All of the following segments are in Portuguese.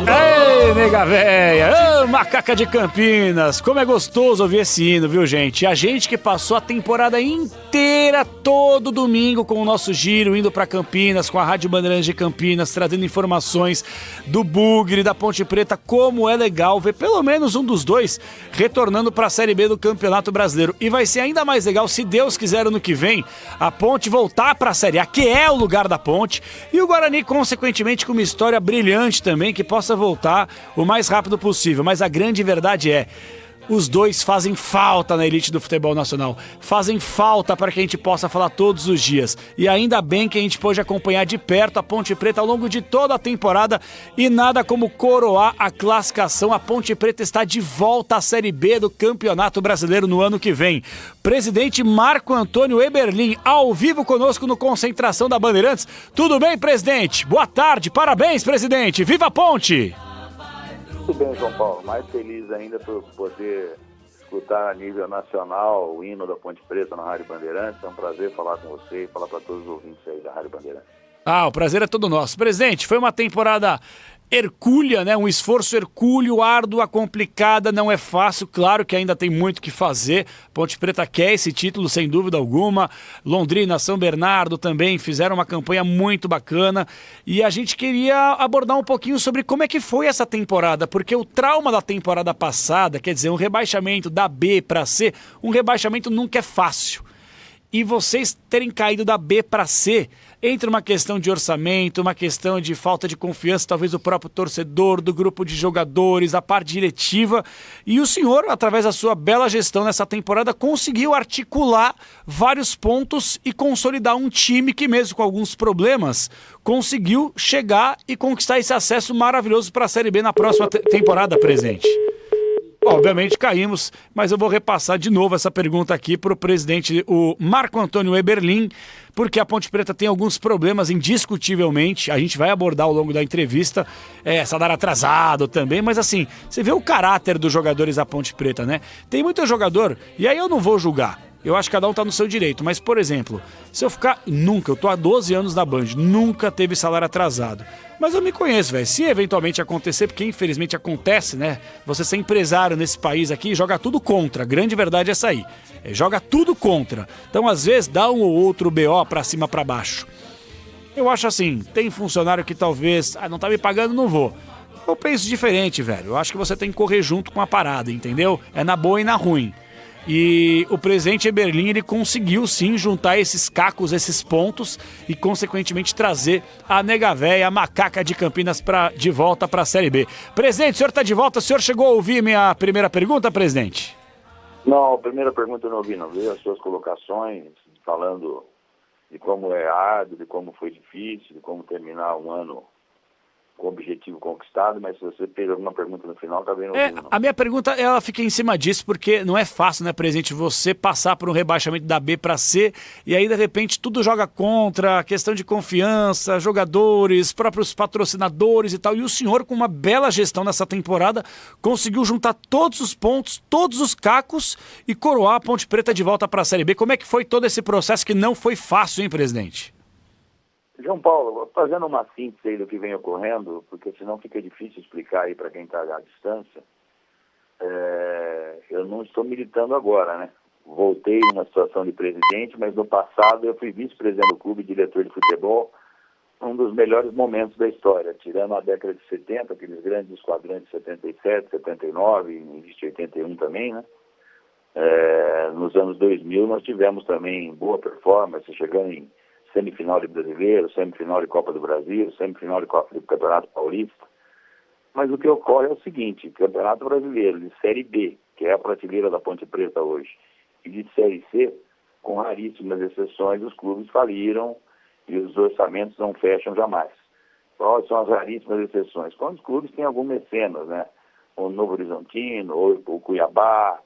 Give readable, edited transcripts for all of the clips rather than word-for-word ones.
Ei, nega véia, macaca de Campinas, como é gostoso ouvir esse hino, viu, gente? A gente que passou a temporada inteira, todo domingo, com o nosso giro, indo pra Campinas, com a Rádio Bandeirantes de Campinas, trazendo informações do Bugre, da Ponte Preta, como é legal ver pelo menos um dos dois retornando pra Série B do Campeonato Brasileiro. E vai ser ainda mais legal, se Deus quiser, ano que vem, a Ponte voltar pra Série A, que é o lugar da Ponte, e o Guarani, consequentemente, com uma história brilhante também, que possa voltar o mais rápido possível. Mas a grande verdade é, os dois fazem falta na elite do futebol nacional, fazem falta para que a gente possa falar todos os dias, e ainda bem que a gente pôde acompanhar de perto a Ponte Preta ao longo de toda a temporada, e nada como coroar a classificação. A Ponte Preta está de volta à Série B do Campeonato Brasileiro no ano que vem. Presidente Marco Antônio Eberlin, ao vivo conosco no Concentração da Bandeirantes. Tudo bem, presidente? Boa tarde, parabéns, presidente, viva a Ponte! Tudo bem, João Paulo. Mais feliz ainda por poder escutar a nível nacional o hino da Ponte Preta na Rádio Bandeirantes. É um prazer falar com você e falar para todos os ouvintes aí da Rádio Bandeirantes. O prazer é todo nosso. Presidente, foi uma temporada hercúlea, né? Um esforço hercúleo, árdua, complicada, não é fácil. Claro que ainda tem muito que fazer. Ponte Preta quer esse título, sem dúvida alguma. Londrina, São Bernardo também fizeram uma campanha muito bacana. E a gente queria abordar um pouquinho sobre como é que foi essa temporada, porque o trauma da temporada passada, quer dizer, um rebaixamento da B para C, um rebaixamento nunca é fácil. E vocês terem caído da B para C, entre uma questão de orçamento, uma questão de falta de confiança, talvez do próprio torcedor, do grupo de jogadores, a parte diretiva. E o senhor, através da sua bela gestão nessa temporada, conseguiu articular vários pontos e consolidar um time que, mesmo com alguns problemas, conseguiu chegar e conquistar esse acesso maravilhoso para a Série B na próxima temporada, presidente. Obviamente caímos, mas eu vou repassar de novo essa pergunta aqui para o presidente, o Marco Antônio Eberlin, porque a Ponte Preta tem alguns problemas indiscutivelmente, a gente vai abordar ao longo da entrevista, salário atrasado também, mas assim, você vê o caráter dos jogadores da Ponte Preta, né? Tem muito jogador, e aí eu não vou julgar, eu acho que cada um tá no seu direito, mas, por exemplo, se eu ficar... eu tô há 12 anos na Band, nunca teve salário atrasado. Mas eu me conheço, velho. Se eventualmente acontecer, porque infelizmente acontece, né? Você ser empresário nesse país aqui, joga tudo contra. A grande verdade é essa aí. Joga tudo contra. Então, às vezes, dá um ou outro BO pra cima, pra baixo. Eu acho assim, tem funcionário que talvez... não tá me pagando, não vou. Eu penso diferente, velho. Eu acho que você tem que correr junto com a parada, entendeu? É na boa e na ruim. E o presidente Eberlin, ele conseguiu sim juntar esses cacos, esses pontos e consequentemente trazer a nega véia, a macaca de Campinas de volta para a Série B. Presidente, o senhor está de volta? O senhor chegou a ouvir minha primeira pergunta, presidente? Não, a primeira pergunta eu não ouvi, não. Vi as suas colocações falando de como é árduo, de como foi difícil, de como terminar um ano com o objetivo conquistado, mas se você fez alguma pergunta no final, tá vendo? A minha pergunta, ela fica em cima disso, porque não é fácil, né, presidente, você passar por um rebaixamento da B para C, e aí, de repente, tudo joga contra, questão de confiança, jogadores, próprios patrocinadores e tal, e o senhor, com uma bela gestão nessa temporada, conseguiu juntar todos os pontos, todos os cacos, e coroar a Ponte Preta de volta para a Série B. Como é que foi todo esse processo que não foi fácil, hein, presidente? João Paulo, fazendo uma síntese aí do que vem ocorrendo, porque senão fica difícil explicar aí para quem está à distância, eu não estou militando agora, né? Voltei numa situação de presidente, mas no passado eu fui vice-presidente do clube, diretor de futebol, um dos melhores momentos da história, tirando a década de 70, aqueles grandes esquadrantes de 77, 79, existe 81 também, né? Nos anos 2000 nós tivemos também boa performance, chegando em semifinal de Brasileiro, semifinal de Copa do Brasil, semifinal de Copa do Campeonato Paulista. Mas o que ocorre é o seguinte, Campeonato Brasileiro de Série B, que é a prateleira da Ponte Preta hoje, e de Série C, com raríssimas exceções, os clubes faliram e os orçamentos não fecham jamais. Quais são as raríssimas exceções? Quando os clubes têm algum mecenas, né? O Novo Horizontino, ou o Cuiabá,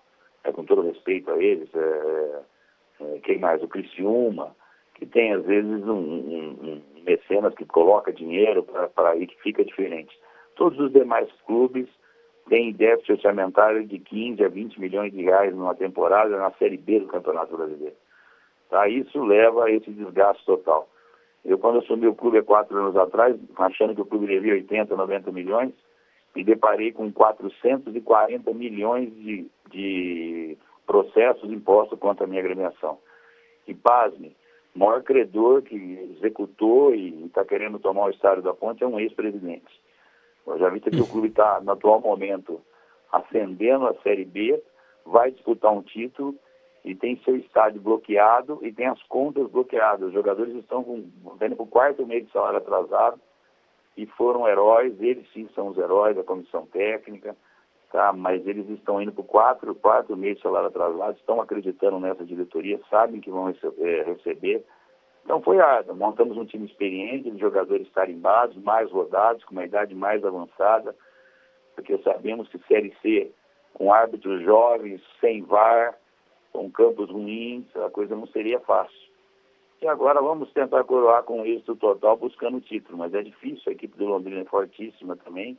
com todo respeito a eles, quem mais? O Criciúma, que tem, às vezes, um mecenas que coloca dinheiro para aí que fica diferente. Todos os demais clubes têm déficit orçamentário de 15 a 20 milhões de reais numa temporada na Série B do Campeonato Brasileiro. Tá? Isso leva a esse desgaste total. Eu, quando assumi o clube há 4 anos atrás, achando que o clube devia 80, 90 milhões, me deparei com 440 milhões de processos impostos contra a minha agremiação. E, pasme, o maior credor que executou e está querendo tomar o estádio da Ponte é um ex-presidente. Eu já vi que o clube está, no atual momento, ascendendo a Série B, vai disputar um título e tem seu estádio bloqueado e tem as contas bloqueadas. Os jogadores estão vendo para o 4º mês de salário atrasado e foram heróis. Eles sim são os heróis da comissão técnica, tá? Mas eles estão indo para o 4º mês de salário atrasado, estão acreditando nessa diretoria, sabem que vão receber. Então foi árduo. Montamos um time experiente, de jogadores tarimbados, mais rodados, com uma idade mais avançada, porque sabemos que Série C, com árbitros jovens, sem VAR, com campos ruins, a coisa não seria fácil. E agora vamos tentar coroar com êxito total, buscando o título, mas é difícil, a equipe do Londrina é fortíssima também.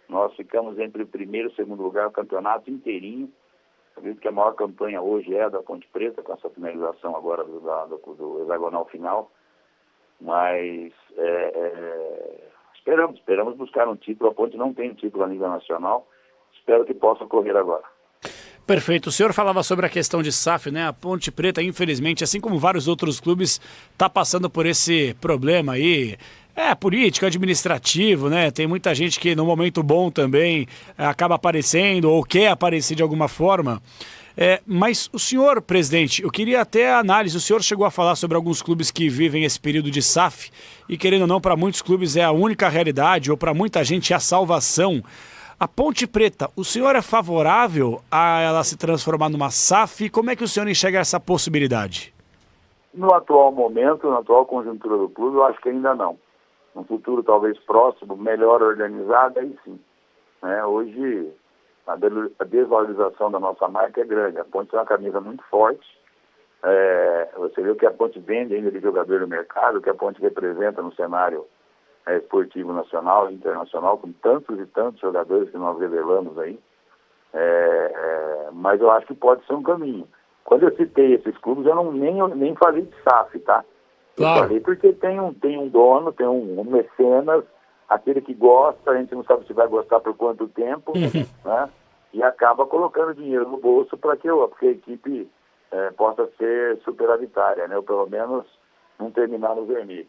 Nós ficamos entre o 1º e o 2º lugar o campeonato inteirinho. Acredito que a maior campanha hoje é a da Ponte Preta, com essa finalização agora do hexagonal final. Mas esperamos buscar um título. A Ponte não tem um título a nível nacional. Espero que possa ocorrer agora. Perfeito. O senhor falava sobre a questão de SAF, né? A Ponte Preta, infelizmente, assim como vários outros clubes, está passando por esse problema aí. Político, administrativo, né? Tem muita gente que no momento bom também acaba aparecendo ou quer aparecer de alguma forma. Mas o senhor, presidente, eu queria até a análise. O senhor chegou a falar sobre alguns clubes que vivem esse período de SAF e, querendo ou não, para muitos clubes é a única realidade ou para muita gente é a salvação. A Ponte Preta, o senhor é favorável a ela se transformar numa SAF? Como é que o senhor enxerga essa possibilidade? No atual momento, na atual conjuntura do clube, eu acho que ainda não. No futuro, talvez próximo, melhor organizado, aí sim. Hoje, a desvalorização da nossa marca é grande. A Ponte tem uma camisa muito forte. Você vê o que a Ponte vende ainda de jogador no mercado, o que a Ponte representa no cenário esportivo nacional e internacional, com tantos e tantos jogadores que nós revelamos aí. Mas eu acho que pode ser um caminho. Quando eu citei esses clubes, eu nem falei de SAF, tá? Claro. Eu falei porque tem um dono, tem um mecenas, aquele que gosta, a gente não sabe se vai gostar por quanto tempo, né? E acaba colocando dinheiro no bolso para que a equipe possa ser superavitária, né? Ou pelo menos não terminar no vermelho.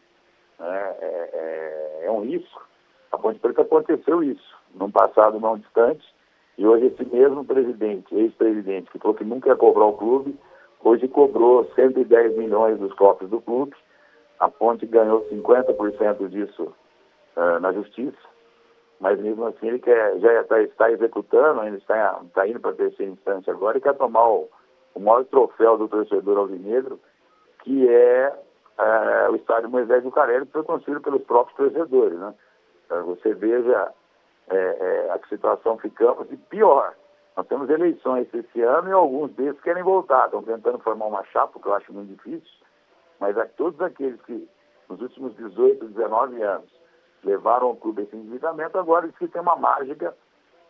É um risco. A Ponte Preta aconteceu isso, num passado não distante, e hoje esse mesmo ex-presidente, que falou que nunca ia cobrar o clube, hoje cobrou 110 milhões dos cofres do clube. A Ponte ganhou 50% disso na justiça, mas mesmo assim ele já está executando, ainda está indo para a 3ª instância agora e quer tomar o maior troféu do torcedor alvinegro, que é o estádio Moisés Lucarelli, que foi construído pelos próprios torcedores, né? Você veja a que situação ficamos, e pior, nós temos eleições esse ano e alguns desses querem voltar, estão tentando formar uma chapa, que eu acho muito difícil, mas todos aqueles que nos últimos 18, 19 anos levaram o clube a esse endividamento, agora eles que têm uma mágica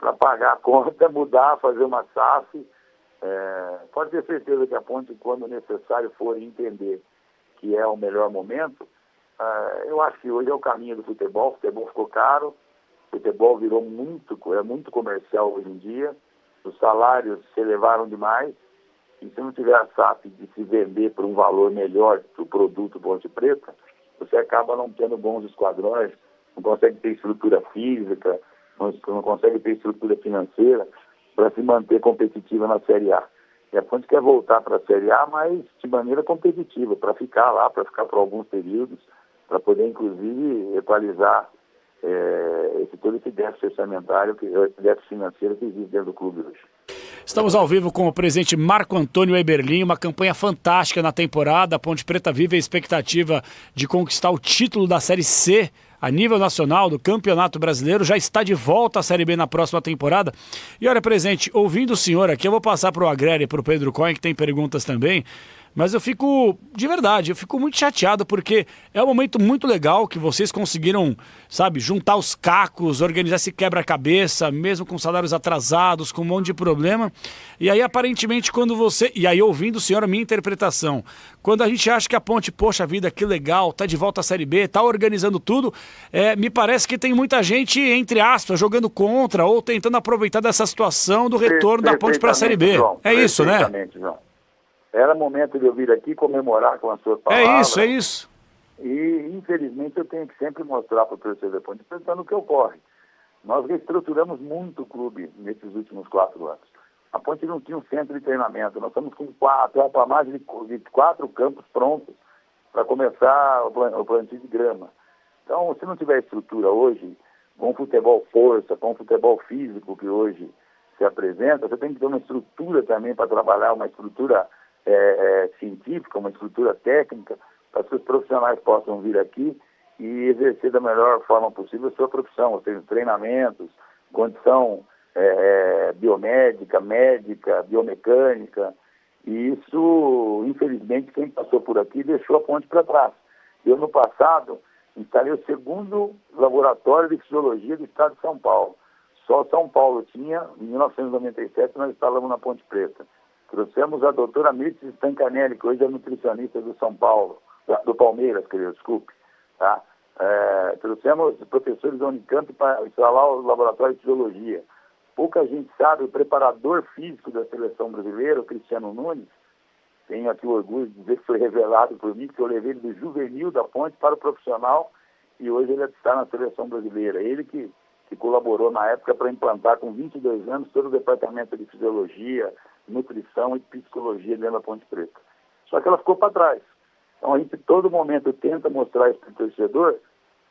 para pagar a conta, mudar, fazer uma SAF. Pode ter certeza que a Ponte, quando necessário for entender que é o melhor momento, eu acho que hoje é o caminho do futebol. O futebol ficou caro, o futebol virou muito comercial hoje em dia, os salários se elevaram demais, e se não tiver a SAF de se vender por um valor melhor do produto Ponte Preta, você acaba não tendo bons esquadrões, não consegue ter estrutura física, não consegue ter estrutura financeira para se manter competitiva na Série A. E a Ponte quer voltar para a Série A, mas de maneira competitiva, para ficar lá, para ficar por alguns períodos, para poder, inclusive, equalizar todo esse déficit orçamentário, esse déficit financeiro que existe dentro do clube hoje. Estamos ao vivo com o presidente Marco Antônio Eberlin, uma campanha fantástica na temporada. A Ponte Preta vive a expectativa de conquistar o título da Série C a nível nacional do Campeonato Brasileiro, já está de volta à Série B na próxima temporada. E olha, presidente, ouvindo o senhor aqui, eu vou passar para o Agrélio e para o Pedro Cohen, que tem perguntas também, Mas eu fico, de verdade, eu fico muito chateado porque é um momento muito legal que vocês conseguiram, sabe, juntar os cacos, organizar esse quebra-cabeça, mesmo com salários atrasados, com um monte de problema. E aí, aparentemente, quando você... E aí, ouvindo o senhor, a minha interpretação, quando a gente acha que a Ponte, poxa vida, que legal, tá de volta à Série B, tá organizando tudo, me parece que tem muita gente, entre aspas, jogando contra ou tentando aproveitar dessa situação do retorno da Ponte para a Série B. João, é isso, né? João. Era momento de eu vir aqui comemorar com as suas palavras. É isso. E, infelizmente, eu tenho que sempre mostrar para o torcedor da Ponte Preta o que ocorre. Nós reestruturamos muito o clube nesses últimos 4 anos. A Ponte não tinha um centro de treinamento. Nós estamos com mais de 4 campos prontos para começar o plantio de grama. Então, se não tiver estrutura hoje, com o futebol força, com o futebol físico que hoje se apresenta, você tem que ter uma estrutura também para trabalhar, uma estrutura científica, uma estrutura técnica, para que os profissionais possam vir aqui e exercer da melhor forma possível a sua profissão, ou seja, treinamentos, condição biomédica, médica, biomecânica. E isso, infelizmente, quem passou por aqui deixou a Ponte para trás. Eu, no passado, instalei o 2º laboratório de fisiologia do estado de São Paulo. Só São Paulo tinha, em 1997, nós instalamos na Ponte Preta. Trouxemos a doutora Mirtes Stancanelli, que hoje é nutricionista do São Paulo, do Palmeiras, desculpe. Tá? Trouxemos professores da Unicamp para instalar o laboratório de fisiologia. Pouca gente sabe, o preparador físico da seleção brasileira, o Cristiano Nunes, tenho aqui o orgulho de dizer que foi revelado por mim, que eu levei ele do juvenil da Ponte para o profissional e hoje ele está na seleção brasileira. Ele que colaborou na época para implantar com 22 anos todo o departamento de fisiologia, nutrição e psicologia dentro da Ponte Preta. Só que ela ficou para trás. Então a gente todo momento tenta mostrar isso para o torcedor,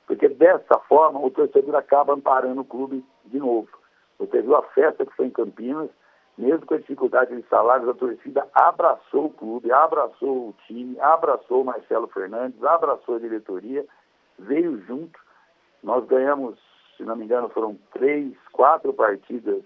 porque dessa forma o torcedor acaba amparando o clube de novo. Você viu a festa que foi em Campinas, mesmo com a dificuldade de salários, a torcida abraçou o clube, abraçou o time, abraçou o Marcelo Fernandes, abraçou a diretoria, veio junto. Nós ganhamos, se não me engano, foram 3, 4 partidas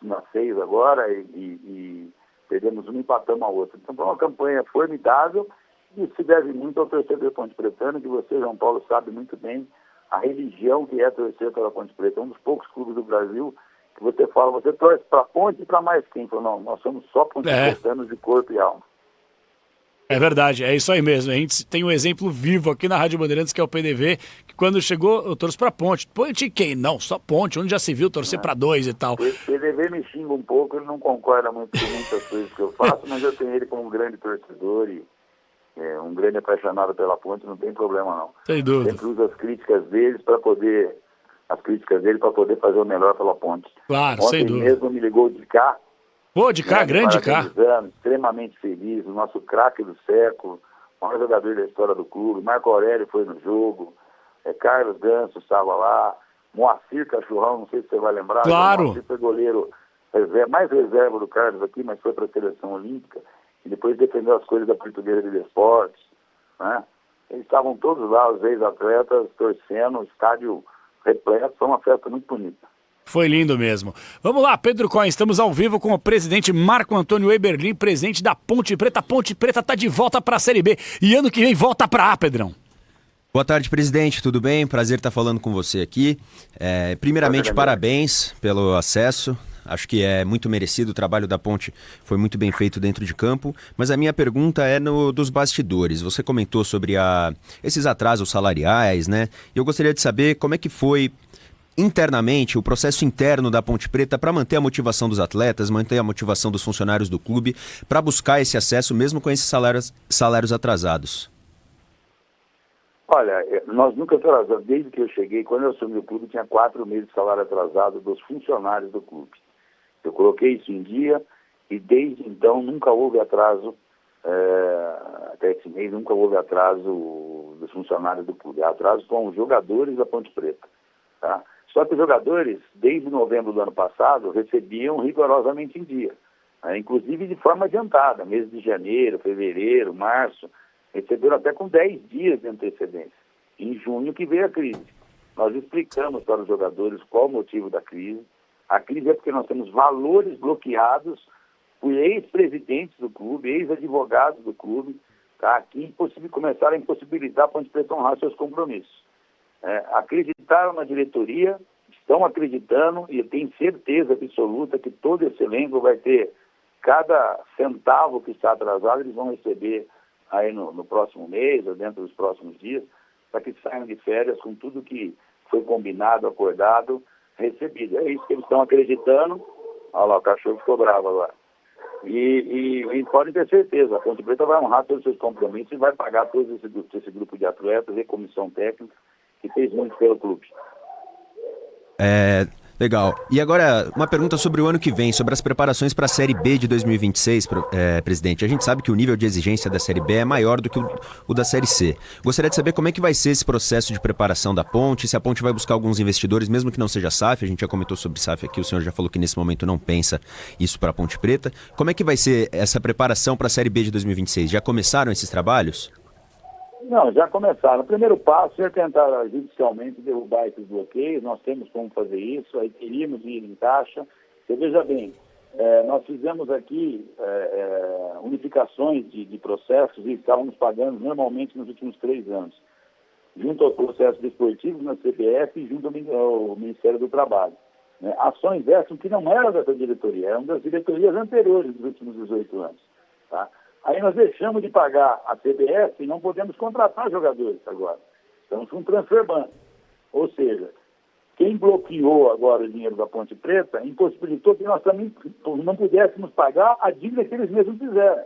nas 6 agora e perdemos uma e empatamos a outra. Então foi uma campanha formidável e se deve muito ao torcedor Ponte Pretano, que você, João Paulo, sabe muito bem a religião que é torcer pela Ponte Preta. É um dos poucos clubes do Brasil que você fala, você torce para a Ponte e para mais quem? Fala, não, nós somos só Ponte Pretanos de corpo e alma. É verdade, é isso aí mesmo. A gente tem um exemplo vivo aqui na Rádio Bandeirantes, que é o PDV, que quando chegou, eu torço pra Ponte. Ponte quem? Não, só Ponte, onde já se viu torcer pra 2 e tal. O PDV me xinga um pouco, ele não concorda muito com muitas coisas que eu faço, mas eu tenho ele como um grande torcedor e um grande apaixonado pela Ponte, não tem problema não. Sem dúvida. Sempre usa as críticas dele para poder fazer o melhor pela Ponte. Claro, Ontem sem dúvida. mesmo me ligou de cá. Pô, de cá, grande de cá. Extremamente feliz, o nosso craque do século, o maior jogador da história do clube. Marco Aurélio foi no jogo, Carlos Ganso estava lá, Moacir Cachorrão, não sei se você vai lembrar. Claro. Moacir foi goleiro mais reserva do Carlos aqui, mas foi para a seleção olímpica e depois defendeu as coisas da Portuguesa de Esportes, né? Eles estavam todos lá, os ex-atletas, torcendo, o estádio repleto, foi uma festa muito bonita. Foi lindo mesmo. Vamos lá, Pedro Cohen, estamos ao vivo com o presidente Marco Antônio Eberlin, presidente da Ponte Preta. A Ponte Preta está de volta para a Série B e ano que vem volta para A, Pedrão. Boa tarde, presidente, tudo bem? Prazer estar falando com você aqui. Primeiramente, parabéns pelo acesso. Acho que é muito merecido, o trabalho da Ponte foi muito bem feito dentro de campo, mas a minha pergunta é dos bastidores. Você comentou sobre esses atrasos salariais, né? E eu gostaria de saber como é que foi internamente o processo interno da Ponte Preta para manter a motivação dos atletas, manter a motivação dos funcionários do clube, para buscar esse acesso mesmo com esses salários atrasados. Olha, nós nunca atrasamos. Desde que eu cheguei, quando eu assumi o clube, tinha 4 meses de salário atrasado dos funcionários do clube. Eu coloquei isso em dia e desde então nunca houve atraso, até esse mês nunca houve atraso dos funcionários do clube. Há atraso com os jogadores da Ponte Preta. Tá? Só que os jogadores, desde novembro do ano passado, recebiam rigorosamente em dia. Inclusive de forma adiantada, mês de janeiro, fevereiro, março, receberam até com 10 dias de antecedência. Em junho que veio a crise. Nós explicamos para os jogadores qual o motivo da crise. A crise é porque nós temos valores bloqueados por ex-presidentes do clube, ex-advogados do clube, tá, que começaram a impossibilitar a Ponte Preta honrar seus compromissos. Acreditaram na diretoria, estão acreditando, e eu tenho certeza absoluta que todo esse elenco vai ter cada centavo que está atrasado, eles vão receber aí no próximo mês ou dentro dos próximos dias, para que saiam de férias com tudo que foi combinado, acordado, recebido. É isso que eles estão acreditando. Olha lá, o cachorro ficou bravo agora. E podem ter certeza, a Ponte Preta vai honrar todos os seus compromissos e vai pagar todo esse grupo de atletas e comissão técnica que fez muito pelo clube. Legal. E agora, uma pergunta sobre o ano que vem, sobre as preparações para a Série B de 2026, presidente. A gente sabe que o nível de exigência da Série B é maior do que o da Série C. Gostaria de saber como é que vai ser esse processo de preparação da Ponte, se a Ponte vai buscar alguns investidores, mesmo que não seja SAF, a gente já comentou sobre SAF aqui, o senhor já falou que nesse momento não pensa isso para a Ponte Preta. Como é que vai ser essa preparação para a Série B de 2026? Já começaram esses trabalhos? Não, já começaram. O primeiro passo é tentar judicialmente derrubar esses bloqueios. Nós temos como fazer isso, aí teríamos ir em taxa. Você veja bem, nós fizemos aqui unificações de processos e estávamos pagando normalmente nos últimos 3 anos, junto aos processos desportivos na CBF e junto ao Ministério do Trabalho. Ações essas que não eram dessa diretoria, eram das diretorias anteriores dos últimos 18 anos. Tá? Aí nós deixamos de pagar a CBF e não podemos contratar jogadores agora. Estamos com um transfer ban. Ou seja, quem bloqueou agora o dinheiro da Ponte Preta impossibilitou que nós também não pudéssemos pagar a dívida que eles mesmos fizeram.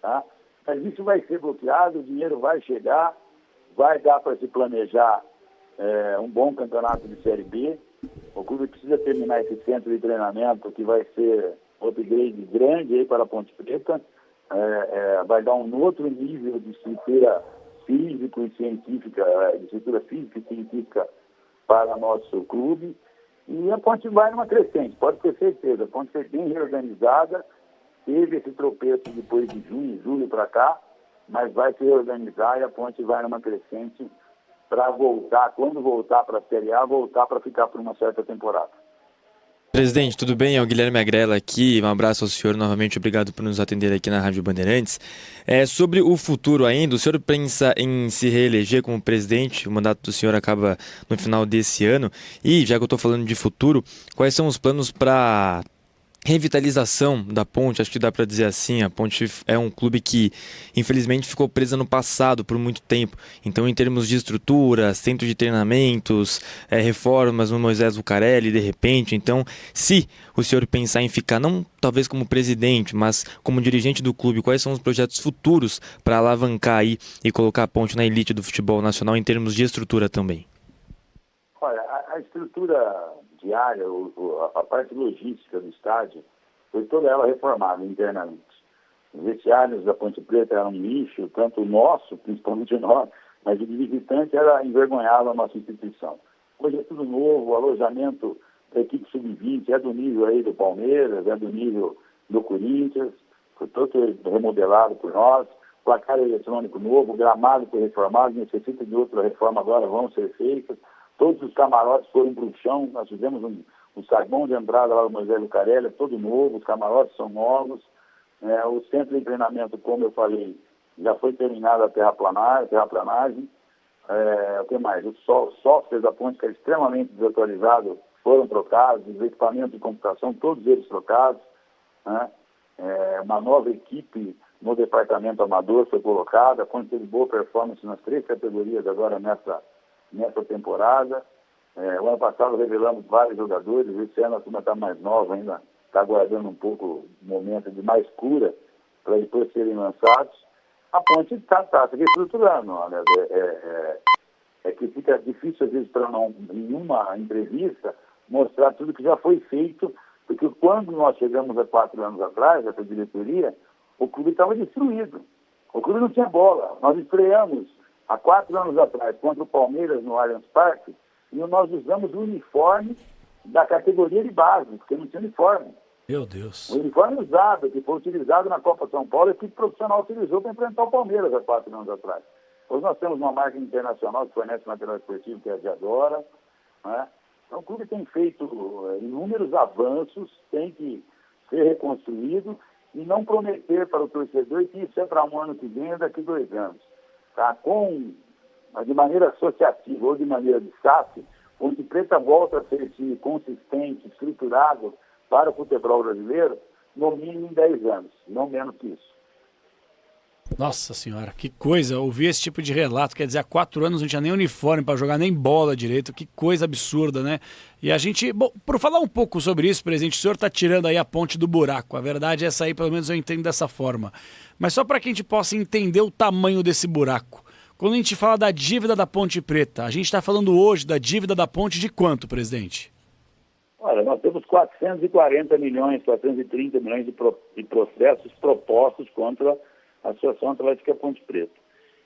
Tá? Mas isso vai ser bloqueado, o dinheiro vai chegar, vai dar para se planejar um bom campeonato de Série B. O clube precisa terminar esse centro de treinamento que vai ser um upgrade grande aí para a Ponte Preta. Vai dar um outro nível de estrutura física e científica, para nosso clube, e a Ponte vai numa crescente, pode ter certeza. A Ponte foi bem reorganizada, teve esse tropeço depois de junho, julho para cá, mas vai se reorganizar e a Ponte vai numa crescente para voltar, quando voltar para a Série A, voltar para ficar por uma certa temporada. Presidente, tudo bem? É o Guilherme Agrela aqui. Um abraço ao senhor novamente. Obrigado por nos atender aqui na Rádio Bandeirantes. Sobre o futuro ainda, o senhor pensa em se reeleger como presidente? O mandato do senhor acaba no final desse ano. E, já que eu estou falando de futuro, quais são os planos para revitalização da Ponte? Acho que dá para dizer assim, a Ponte é um clube que infelizmente ficou presa no passado por muito tempo, então em termos de estrutura, centro de treinamentos, reformas no Moisés Lucarelli de repente, então se o senhor pensar em ficar não talvez como presidente, mas como dirigente do clube, quais são os projetos futuros para alavancar aí e colocar a Ponte na elite do futebol nacional em termos de estrutura também? Olha, a estrutura diária, a parte logística do estádio, foi toda ela reformada internamente. Os vestiários da Ponte Preta eram um lixo, tanto o nosso, principalmente o nosso, mas o de visitante envergonhava a nossa instituição. Hoje é tudo novo, o alojamento da equipe sub-20 é do nível aí do Palmeiras, é do nível do Corinthians, foi todo remodelado por nós, placar eletrônico novo, o gramado foi reformado, necessita de outra reforma agora, vão ser feitas. Todos os camarotes foram para o chão, nós fizemos um saguão de entrada lá no Moisés Lucarelli, todo novo, os camarotes são novos. O centro de treinamento, como eu falei, já foi terminada a terraplanagem. O que mais? Os softwares da Ponte, que é extremamente desatualizado, foram trocados, os equipamentos de computação, todos eles trocados. Uma nova equipe no departamento amador foi colocada, a Ponte teve boa performance nas 3 categorias agora nessa temporada. O ano passado revelamos vários jogadores, esse ano a turma está mais nova ainda, está aguardando um pouco o momento de mais cura para depois serem lançados. A Ponte está se reestruturando. Olha, que fica difícil às vezes para em uma entrevista mostrar tudo que já foi feito, porque quando nós chegamos há 4 anos atrás, essa diretoria, o clube estava destruído. O clube não tinha bola. Nós estreamos há 4 anos atrás, contra o Palmeiras no Allianz Parque, e nós usamos o uniforme da categoria de base, porque não tinha uniforme. Meu Deus. O uniforme usado, que foi utilizado na Copa São Paulo, a equipe profissional utilizou para enfrentar o Palmeiras há 4 anos atrás. Hoje nós temos uma marca internacional que fornece material esportivo, que é a Diadora. Então o clube tem feito inúmeros avanços, tem que ser reconstruído, e não prometer para o torcedor que isso é para um ano que vem ou daqui 2 anos. Tá? De maneira associativa ou de maneira de SAF, Ponte Preta volta a ser consistente, estruturado para o futebol brasileiro, no mínimo em 10 anos, não menos que isso. Nossa senhora, que coisa, ouvir esse tipo de relato, quer dizer, há 4 anos não tinha nem uniforme para jogar, nem bola direito, que coisa absurda, né? E a gente, bom, por falar um pouco sobre isso, presidente, o senhor está tirando aí a ponte do buraco, a verdade é essa aí, pelo menos eu entendo dessa forma. Mas só para que a gente possa entender o tamanho desse buraco, quando a gente fala da dívida da Ponte Preta, a gente está falando hoje da dívida da ponte de quanto, presidente? Olha, nós temos 440 milhões, 430 milhões de processos propostos contra a Associação Atlética Ponte Preta.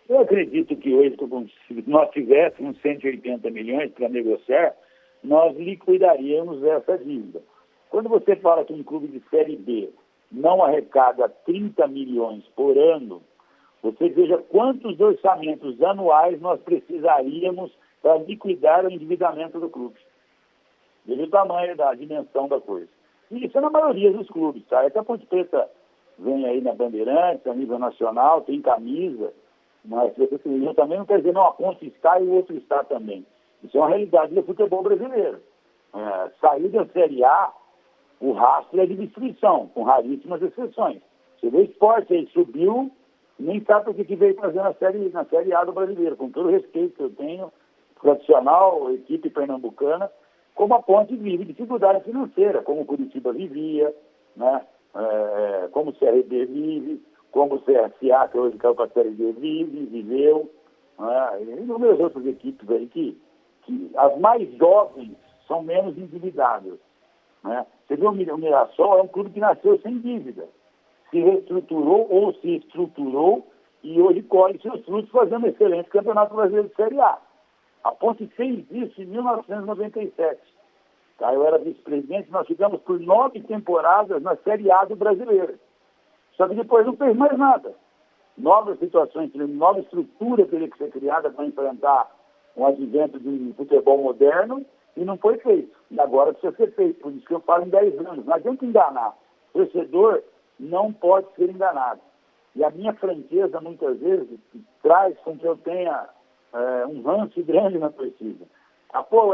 Eu acredito que hoje, se nós tivéssemos 180 milhões para negociar, nós liquidaríamos essa dívida. Quando você fala que um clube de Série B não arrecada 30 milhões por ano, você veja quantos orçamentos anuais nós precisaríamos para liquidar o endividamento do clube. Veja o tamanho da dimensão da coisa. E isso é na maioria dos clubes, tá? É que a Ponte Preta vem aí na Bandeirantes, a nível nacional, tem camisa, mas se você viu também não quer dizer, não, a Ponte está e o outro está também. Isso é uma realidade do futebol brasileiro. Sair da Série A, o rastro é de destruição, com raríssimas exceções. Você vê o Sport aí, subiu, nem sabe o que veio fazer na série A do brasileiro, com todo o respeito que eu tenho, tradicional, equipe pernambucana, como a Ponte vive dificuldade financeira, como o Curitiba vivia, né? Como o CRB vive, como o CSA, que hoje caiu para a Série D, viveu, né? E inúmeras outras equipes aí que as mais jovens são menos endividadas, né? Você vê o Mirassol, é um clube que nasceu sem dívida, se reestruturou ou se estruturou e hoje colhe seus frutos fazendo um excelente campeonato brasileiro de Série A. A Ponte fez isso em 1997. Tá? Eu era vice-presidente, nós ficamos por 9 temporadas na Série A do brasileiro. Só que depois não fez mais nada. Novas situações, nova estrutura teria que ser criada para enfrentar um advento de um futebol moderno e não foi feito. E agora precisa ser feito. Por isso que eu falo em 10 anos. Não adianta enganar. O torcedor não pode ser enganado. E a minha franqueza, muitas vezes, traz com que eu tenha um ranço grande na torcida.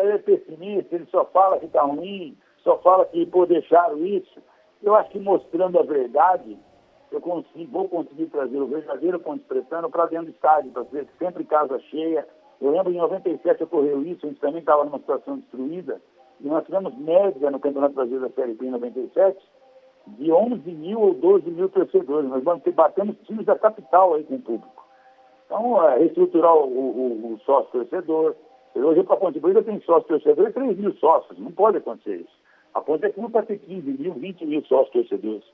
Ele é pessimista, ele só fala que está ruim, só fala que deixaram isso. Eu acho que mostrando a verdade, vou conseguir trazer o verdadeiro Ponte Pretano para dentro do estádio, para ser sempre casa cheia. Eu lembro em 97 ocorreu isso, a gente também estava numa situação destruída, e nós tivemos média no Campeonato Brasileiro da Série B em 97, de 11 mil ou 12 mil torcedores. Nós batemos times da capital aí com o público. Então, reestruturar o sócio-torcedor. Hoje, para a Ponte Preta tem sócio-torcedor e 3 mil sócios. Não pode acontecer isso. A Ponte é como para ter 15 mil, 20 mil sócios-torcedores.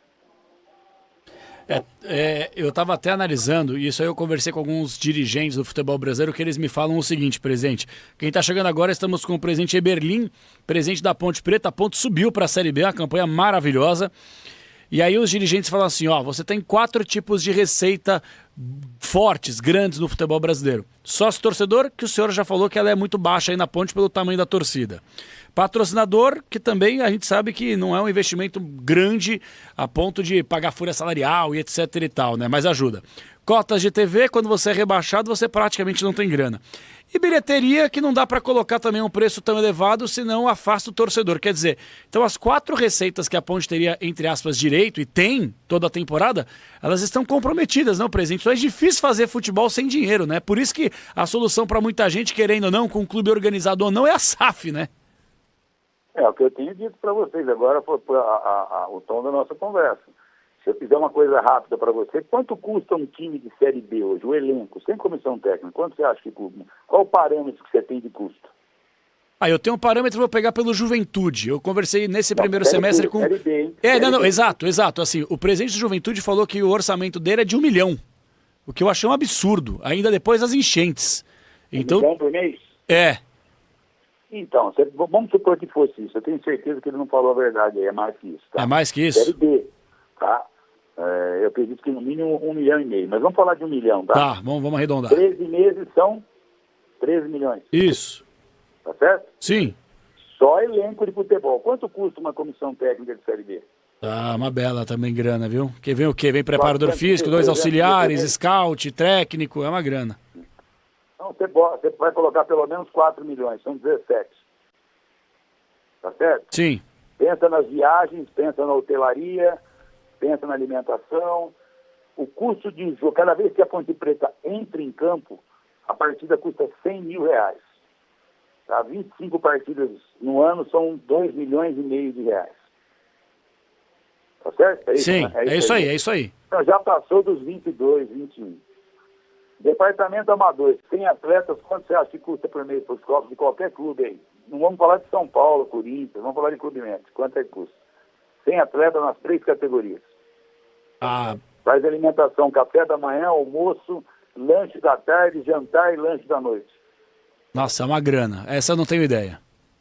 Eu estava até analisando, e isso aí eu conversei com alguns dirigentes do futebol brasileiro, que eles me falam o seguinte, presidente. Quem está chegando agora, estamos com o presidente Eberlin, presidente da Ponte Preta. A Ponte subiu para a Série B, uma campanha maravilhosa. E aí os dirigentes falam assim, você tem 4 tipos de receita fortes, grandes no futebol brasileiro. Sócio-torcedor, que o senhor já falou que ela é muito baixa aí na Ponte pelo tamanho da torcida. Patrocinador, que também a gente sabe que não é um investimento grande a ponto de pagar folha salarial e etc e tal, né? Mas ajuda. Cotas de TV, quando você é rebaixado, você praticamente não tem grana. E bilheteria, que não dá para colocar também um preço tão elevado, senão afasta o torcedor. Quer dizer, então as 4 receitas que a Ponte teria, entre aspas, direito, e tem toda a temporada, elas estão comprometidas, não, presidente? Então é difícil fazer futebol sem dinheiro, né? Por isso que a solução para muita gente, querendo ou não, com um clube organizado ou não, é a SAF, né? É o que eu tenho dito para vocês. Agora foi o tom da nossa conversa. Se eu fizer uma coisa rápida para você, quanto custa um time de Série B hoje, o elenco, sem comissão técnica? Quanto você acha que custa? Qual o parâmetro que você tem de custo? Eu tenho um parâmetro, vou pegar pelo Juventude. Eu conversei nesse primeiro semestre com... Série B, hein? Exato. Assim, o presidente do Juventude falou que o orçamento dele é de 1 milhão. O que eu achei um absurdo, ainda depois das enchentes. Então, 1 milhão por mês? Então, vamos supor que fosse isso. Eu tenho certeza que ele não falou a verdade, é mais que isso. Tá? É mais que isso? Série B, tá? Eu acredito que no mínimo 1,5 milhão. Mas vamos falar de 1 milhão, tá? Tá, vamos arredondar. 13 meses são 13 milhões. Isso. Tá certo? Sim. Só elenco de futebol. Quanto custa uma comissão técnica de Série B? Ah, uma bela também grana, viu? Que vem o quê? Vem preparador Bastante, físico, 2 auxiliares, 300. scout, técnico, é uma grana. Então, você vai colocar pelo menos 4 milhões, são 17. Tá certo? Sim. Pensa nas viagens, pensa na hotelaria, pensa na alimentação. O custo de jogo, cada vez que a Ponte Preta entra em campo, a partida custa R$100.000. Tá? 25 partidas no ano são 2,5 milhões de reais. Tá certo? É isso, Sim, né? é isso aí, é isso aí. Então, já passou dos 22, 21. Departamento amador, 100 atletas, quanto você acha que custa por mês para os clubes de qualquer clube aí? Não vamos falar de São Paulo, Corinthians, vamos falar de clube médio. Quanto é que custa? 100 atletas nas 3 categorias. Ah, Faz alimentação, café da manhã, almoço, lanche da tarde, jantar e lanche da noite. nossa, é uma grana. Essa eu não tenho ideia.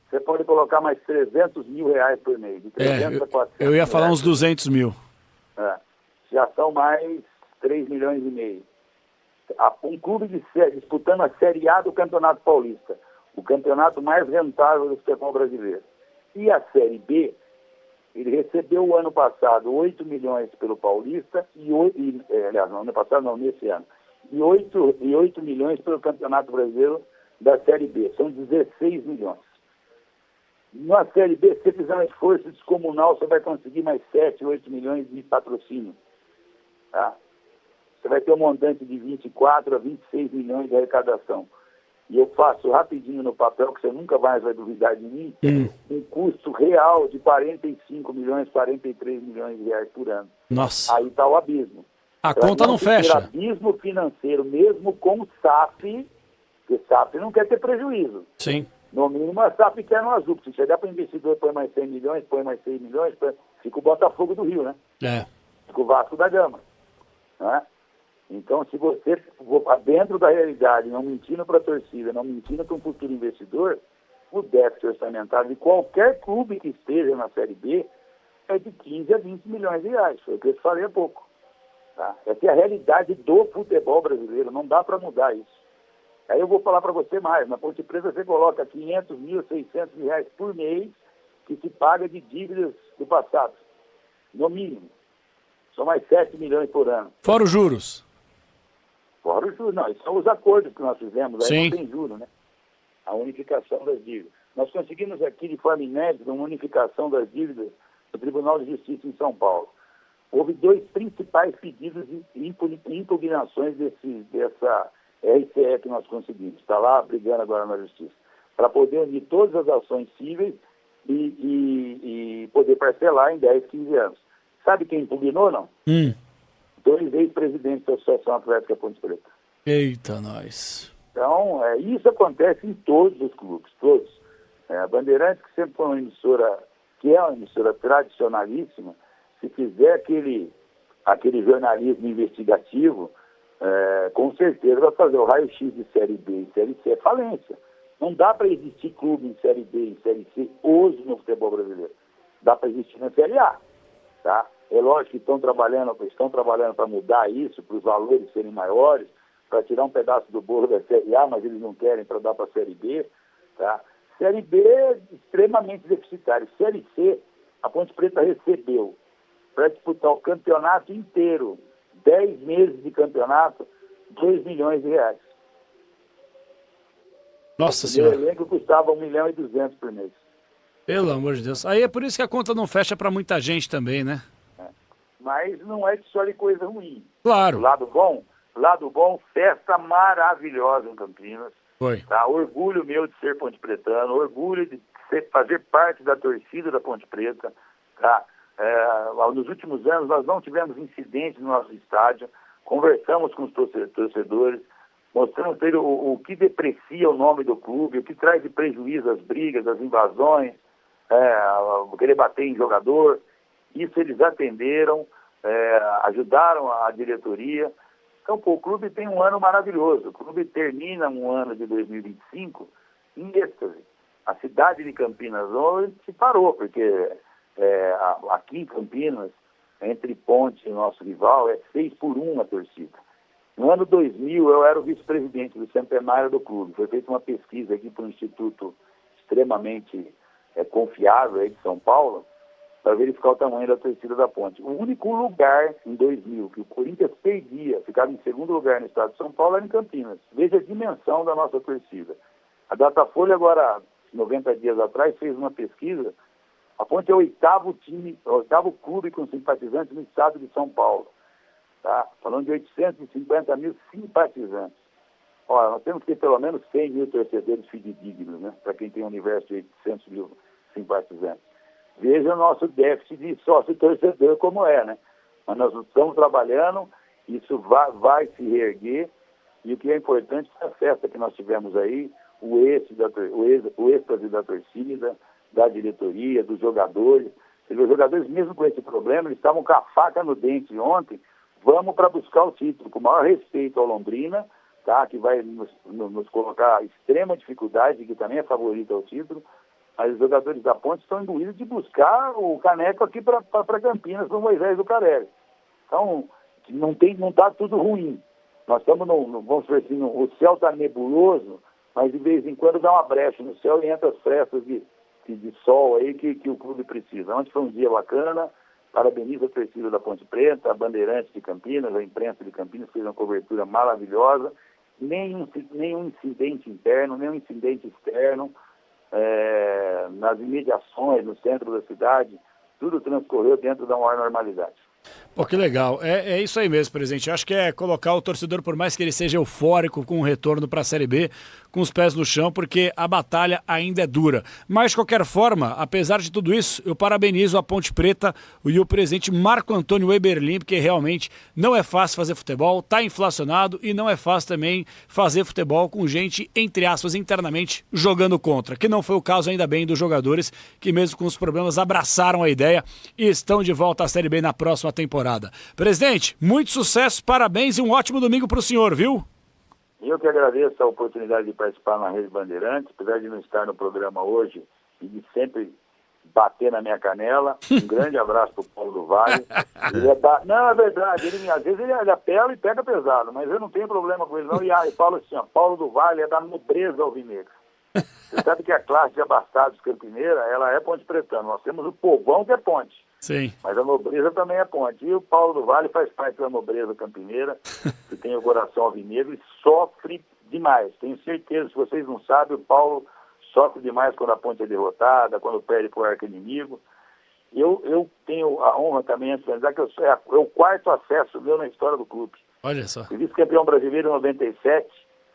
Você pode colocar mais R$300.000 por mês, de 300 a 400 eu ia falar reais. uns 200 mil. É. Já são mais 3,5 milhões. Um clube disputando a Série A do Campeonato Paulista, o campeonato mais rentável do futebol brasileiro. E a Série B, ele recebeu o ano passado 8 milhões pelo Paulista, aliás, no ano passado não, nesse ano, e 8 milhões pelo Campeonato Brasileiro da Série B, são 16 milhões. Na Série B, se você fizer um esforço descomunal, você vai conseguir mais 7, 8 milhões de patrocínio. Tá? Você vai ter um montante de 24 a 26 milhões de arrecadação. E eu faço rapidinho no papel, que você nunca mais vai duvidar de mim, um custo real de 45 milhões, 43 milhões de reais por ano. Nossa, Aí está o abismo. a Pra conta não ter fecha. abismo financeiro, mesmo com o SAF, porque SAF não quer ter prejuízo. Sim. No mínimo, a SAF quer no azul. Se chegar para o investidor, põe mais 100 milhões, põe mais 6 milhões, fica o Botafogo do Rio, né? É. Fica o Vasco da Gama. Né? Então, se você for para dentro da realidade, não mentindo para a torcida, não mentindo para um futuro investidor, o déficit orçamentário de qualquer clube que esteja na Série B é de 15 a 20 milhões de reais. Foi o que eu te falei há pouco. Tá? Essa é a realidade do futebol brasileiro. Não dá para mudar isso. Aí eu vou falar para você mais. Na Ponte Preta você coloca 500 mil, 600 mil reais por mês que se paga de dívidas do passado. No mínimo. São mais 7 milhões por ano. Fora os juros. Fora os juros. Não, isso são os acordos que nós fizemos. Aí Sim. não tem juro, né? A unificação das dívidas. Nós conseguimos aqui, de forma inédita, uma unificação das dívidas do Tribunal de Justiça em São Paulo. Houve 2 principais pedidos de impugnações dessa RCE que nós conseguimos. Está lá brigando agora na Justiça. Para poder unir todas as ações cíveis e poder parcelar em 10, 15 anos. Sabe quem impugnou, não? 2 ex-presidentes da Associação Atlética Ponte Preta. Eita, nós. Então, isso acontece em todos os clubes, todos. A Bandeirantes, que sempre foi uma emissora, que é uma emissora tradicionalíssima, se fizer aquele jornalismo investigativo, com certeza vai fazer o raio-x de Série B e Série C, é falência. Não dá para existir clube em Série B e Série C hoje no futebol brasileiro. Dá para existir na Série A. Tá? É lógico que estão trabalhando para mudar isso, para os valores serem maiores, para tirar um pedaço do bolo da Série A, mas eles não querem para dar para a Série B. Tá? Série B é extremamente deficitária. Série C, a Ponte Preta recebeu para disputar o campeonato inteiro, 10 meses de campeonato, 2 milhões de reais. Nossa O Senhora. elenco custava 1,2 milhão por mês. Pelo amor de Deus. Aí é por isso que a conta não fecha pra muita gente também, né? Mas não é só de coisa ruim. Claro. Lado bom, festa maravilhosa em Campinas. Foi. Tá? Orgulho meu de ser ponte pretano, orgulho de fazer parte da torcida da Ponte Preta. Tá? Nos últimos anos nós não tivemos incidentes no nosso estádio, conversamos com os torcedores, mostramos para ele o que deprecia o nome do clube, o que traz de prejuízo as brigas, as invasões, querer bater em jogador. Isso eles atenderam, ajudaram a diretoria. Então, o clube tem um ano maravilhoso. O clube termina um ano de 2025 em êxtase. A cidade de Campinas hoje se parou, porque aqui em Campinas, entre Ponte e nosso rival, é 6-1 a torcida. No ano 2000, eu era o vice-presidente do centenário do clube. Foi feita uma pesquisa aqui por um instituto extremamente confiável aí de São Paulo. para verificar o tamanho da torcida da Ponte. O único lugar em 2000 que o Corinthians perdia, ficava em segundo lugar no estado de São Paulo, era em Campinas. Veja a dimensão da nossa torcida. A Datafolha, agora, 90 dias atrás, fez uma pesquisa. A Ponte é o oitavo clube com simpatizantes no estado de São Paulo. Tá? Falando de 850 mil simpatizantes. Olha, nós temos que ter pelo menos 100 mil torcedores fidedignos, né? Para quem tem um universo de 800 mil simpatizantes. Veja o nosso déficit de sócio-torcedor como é, né? Mas nós estamos trabalhando, isso vai se reerguer, e o que é importante é a festa que nós tivemos aí, o êxtase da torcida, da diretoria, dos jogadores. Os jogadores, mesmo com esse problema, eles estavam com a faca no dente ontem. Vamos para buscar o título, com o maior respeito ao Londrina, tá? Que vai nos colocar extrema dificuldade, que também é favorito ao título. Mas os jogadores da Ponte estão imbuídos de buscar o caneco aqui para Campinas, para o Moisés do Carelli. Então, não está tudo ruim. Nós estamos, vamos dizer assim, o céu está nebuloso, mas de vez em quando dá uma brecha no céu e entra as frestas de sol aí que o clube precisa. Ontem foi um dia bacana, parabenizo a torcida da Ponte Preta, a Bandeirantes de Campinas, a imprensa de Campinas fez uma cobertura maravilhosa, nenhum incidente interno, nenhum incidente externo, nas imediações, no centro da cidade, tudo transcorreu dentro da maior normalidade. Pô, que legal. É isso aí mesmo, presidente. Eu acho que é colocar o torcedor, por mais que ele seja eufórico com o retorno para a Série B, com os pés no chão, porque a batalha ainda é dura. Mas, de qualquer forma, apesar de tudo isso, eu parabenizo a Ponte Preta e o presidente Marco Antônio Eberlin, porque realmente não é fácil fazer futebol, está inflacionado e não é fácil também fazer futebol com gente, entre aspas, internamente jogando contra, que não foi o caso ainda bem dos jogadores, que mesmo com os problemas abraçaram a ideia e estão de volta à Série B na próxima temporada. Presidente, muito sucesso, parabéns e um ótimo domingo para o senhor, viu? Eu que agradeço a oportunidade de participar na Rede Bandeirantes, apesar de não estar no programa hoje e de sempre bater na minha canela. Um grande abraço para o Paulo do Vale. Não, é verdade, às vezes ele apela e pega pesado, mas eu não tenho problema com ele não. E falo assim, ó, Paulo do Vale é da nobreza alvinegra. Você sabe que a classe de abastados campineira, ela é ponte pretana. Nós temos o povão que é ponte. Sim. Mas a nobreza também é ponte. E o Paulo do Vale faz parte da nobreza campineira, que tem o coração alvinegro e sofre demais. Tenho certeza, se vocês não sabem, o Paulo sofre demais quando a ponte é derrotada, quando perde para o arco-inimigo. Eu tenho a honra também de dizer que é o quarto acesso meu na história do clube. Olha só. Fui vice-campeão brasileiro em 97,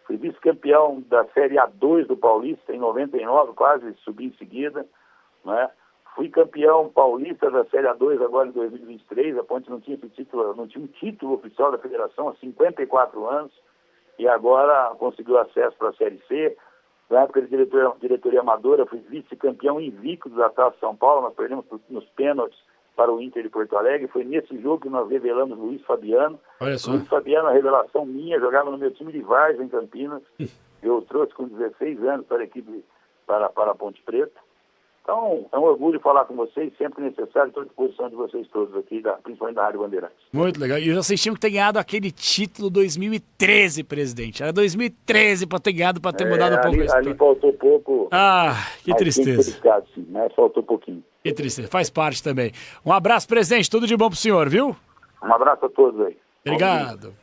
fui vice-campeão da Série A2 do Paulista em 99, quase subi em seguida, né? Fui campeão paulista da Série A2 agora em 2023, a Ponte não tinha um título oficial da federação há 54 anos, e agora conseguiu acesso para a Série C. Na época de diretoria amadora, fui vice-campeão invicto da Taça São Paulo, nós perdemos nos pênaltis para o Inter de Porto Alegre, foi nesse jogo que nós revelamos Luiz Fabiano. Olha só. Luiz Fabiano, a revelação minha, jogava no meu time de Várzea em Campinas, eu trouxe com 16 anos para a equipe, para a Ponte Preta. Então, é um orgulho falar com vocês, sempre que necessário, estou à disposição de vocês todos aqui, principalmente da Rádio Bandeirantes. Muito legal. E vocês tinham que ter ganhado aquele título 2013, presidente. Era 2013 para ter ganhado, para ter mudado um pouco a história. Ali faltou pouco. Que tristeza. Sim, mas faltou pouquinho. Que tristeza. Faz parte também. Um abraço, presidente. Tudo de bom pro senhor, viu? Um abraço a todos aí. Obrigado.